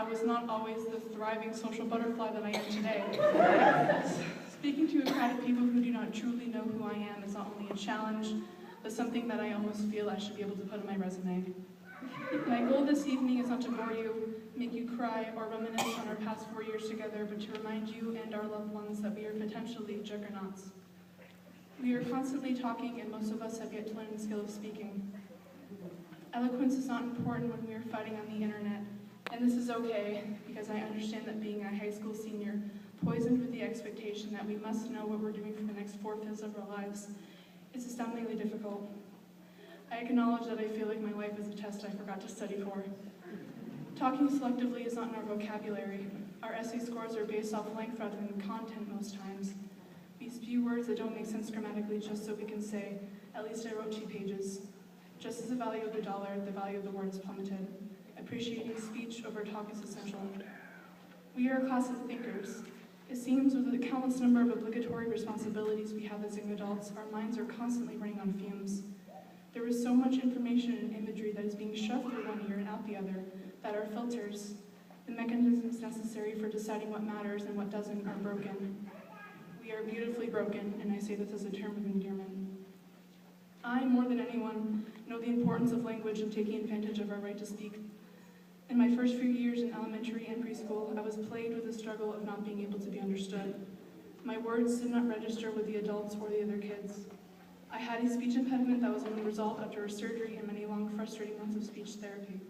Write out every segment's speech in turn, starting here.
I was not always the thriving social butterfly that I am today. Speaking to a crowd of people who do not truly know who I am is not only a challenge, but something that I almost feel I should be able to put on my resume. My goal this evening is not to bore you, make you cry, or reminisce on our past 4 years together, but to remind you and our loved ones that we are potentially juggernauts. We are constantly talking, and most of us have yet to learn the skill of speaking. Eloquence is not important when we are fighting on the internet, and this is okay, because I understand that being a high school senior, poisoned with the expectation that we must know what we're doing for the next 4/5 of our lives, is astoundingly difficult. I acknowledge that I feel like my life is a test I forgot to study for. Talking selectively is not in our vocabulary. Our essay scores are based off length rather than content most times. We spew words that don't make sense grammatically just so we can say, at least I wrote 2 pages. Just as the value of the dollar, the value of the word is plummeted. Appreciating speech over talk is essential. We are a class of thinkers. It seems with the countless number of obligatory responsibilities we have as young adults, our minds are constantly running on fumes. There is so much information and imagery that is being shoved through one ear and out the other that our filters, the mechanisms necessary for deciding what matters and what doesn't, are broken. We are beautifully broken, and I say this as a term of endearment. I, more than anyone, know the importance of language and taking advantage of our right to speak. In my first few years in elementary and preschool, I was plagued with the struggle of not being able to be understood. My words did not register with the adults or the other kids. I had a speech impediment that was only resolved after a surgery and many long, frustrating months of speech therapy.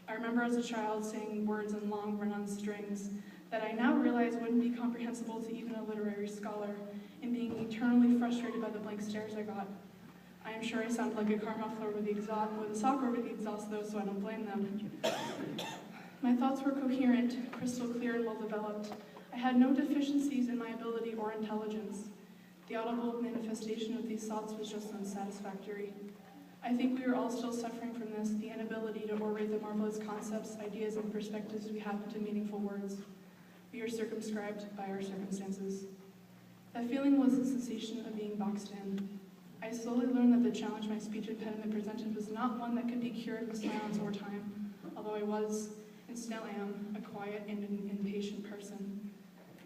I remember as a child saying words in long, run-on strings that I now realize wouldn't be comprehensible to even a literary scholar, and being eternally frustrated by the blank stares I got. I am sure I sound like a car muffler with a sock over the exhaust, though, so I don't blame them. My thoughts were coherent, crystal clear, and well-developed. I had no deficiencies in my ability or intelligence. The audible manifestation of these thoughts was just unsatisfactory. I think we are all still suffering from this, the inability to orate the marvelous concepts, ideas, and perspectives we have into meaningful words. We are circumscribed by our circumstances. That feeling was the sensation of being boxed in. I slowly learned that the challenge my speech impediment presented was not one that could be cured with silence or time, although I was, and still am, a quiet and an impatient person.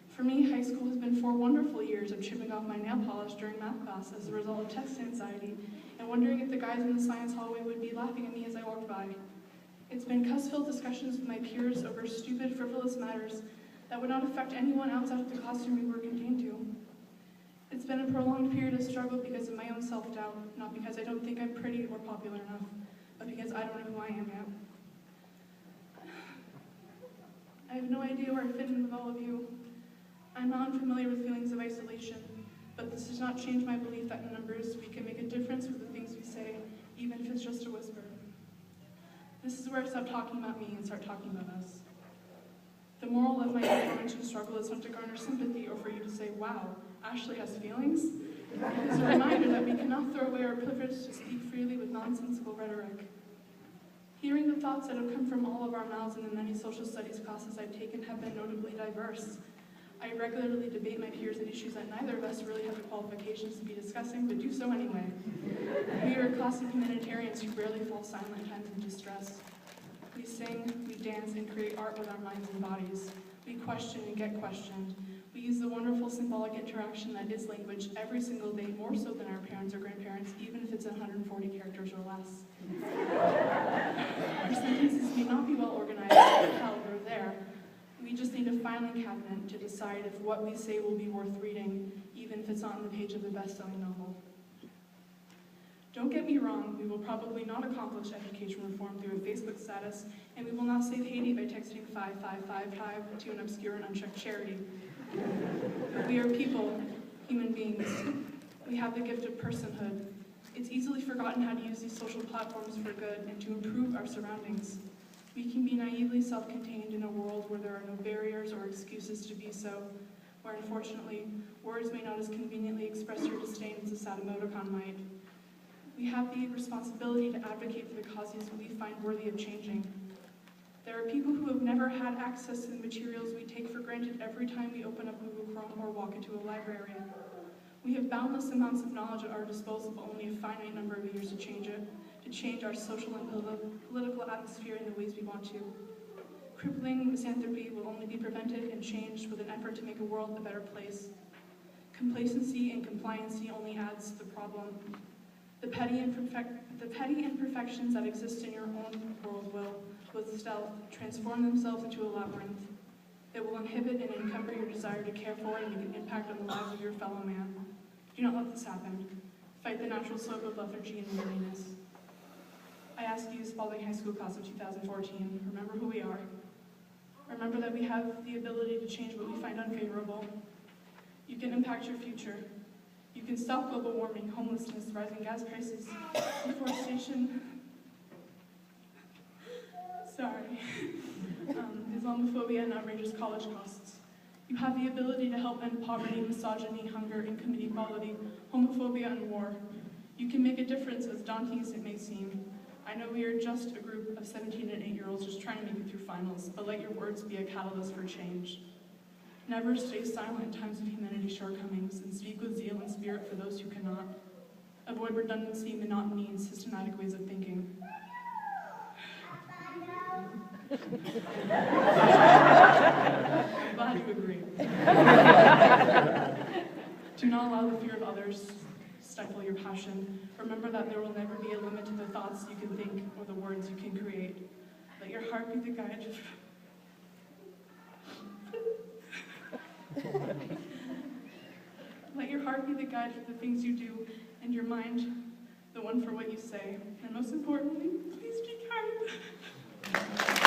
For me, high school has been 4 wonderful years of chipping off my nail polish during math class as a result of test anxiety and wondering if the guys in the science hallway would be laughing at me as I walked by. It's been cuss-filled discussions with my peers over stupid, frivolous matters that would not affect anyone outside of the classroom we were contained to. It's been a prolonged period of struggle because of my own self-doubt, not because I don't think I'm pretty or popular enough, but because I don't know who I am yet. I have no idea where I fit in with all of you. I'm not unfamiliar with feelings of isolation, but this does not change my belief that in numbers we can make a difference with the things we say, even if it's just a whisper. This is where I stop talking about me and start talking about us. The moral of my intervention struggle is not to garner sympathy or for you to say, wow, Ashley has feelings. It is a reminder that we cannot throw away our privilege to speak freely with nonsensical rhetoric. Hearing the thoughts that have come from all of our mouths in the many social studies classes I've taken have been notably diverse. I regularly debate my peers on issues that neither of us really have the qualifications to be discussing, but do so anyway. We are a class of humanitarians who rarely fall silent in times of distress. We sing, we dance, and create art with our minds and bodies. We question and get questioned. We use the wonderful symbolic interaction that is language every single day, more so than our parents or grandparents, even if it's 140 characters or less. Our sentences may not be well organized, hell, they're there. We just need a filing cabinet to decide if what we say will be worth reading, even if it's on the page of a best-selling novel. Don't get me wrong, we will probably not accomplish education reform through a Facebook status, and we will not save Haiti by texting 5555 to an obscure and unchecked charity. We are people, human beings. We have the gift of personhood. It's easily forgotten how to use these social platforms for good and to improve our surroundings. We can be naively self-contained in a world where there are no barriers or excuses to be so, where unfortunately, words may not as conveniently express your disdain as a sad emoticon might. We have the responsibility to advocate for the causes we find worthy of changing. There are people who have never had access to the materials we take for granted every time we open up Google Chrome or walk into a library. We have boundless amounts of knowledge at our disposal, but only a finite number of years to change it, to change our social and political atmosphere in the ways we want to. Crippling misanthropy will only be prevented and changed with an effort to make a world a better place. Complacency and compliancy only adds to the problem. The petty imperfections that exist in your own world will, with stealth, transform themselves into a labyrinth. It will inhibit and encumber your desire to care for and make an impact on the lives of your fellow man. Do not let this happen. Fight the natural slope of lethargy and weariness. I ask you, Spalding High School class of 2014, remember who we are. Remember that we have the ability to change what we find unfavorable. You can impact your future. You can stop global warming, homelessness, rising gas prices, deforestation, Islamophobia, and outrageous college costs. You have the ability to help end poverty, misogyny, hunger, income inequality, homophobia, and war. You can make a difference, as daunting as it may seem. I know we are just a group of 17 and 8-year-olds just trying to make it through finals, but let your words be a catalyst for change. Never stay silent in times of humanity's shortcomings, and speak with zeal and spirit for those who cannot. Avoid redundancy, monotony, and systematic ways of thinking. I'm glad you agree. Do not allow the fear of others stifle your passion. Remember that there will never be a limit to the thoughts you can think or the words you can create. Let your heart be the guide. Let your heart be the guide for the things you do, and your mind the one for what you say. And most importantly, please be kind.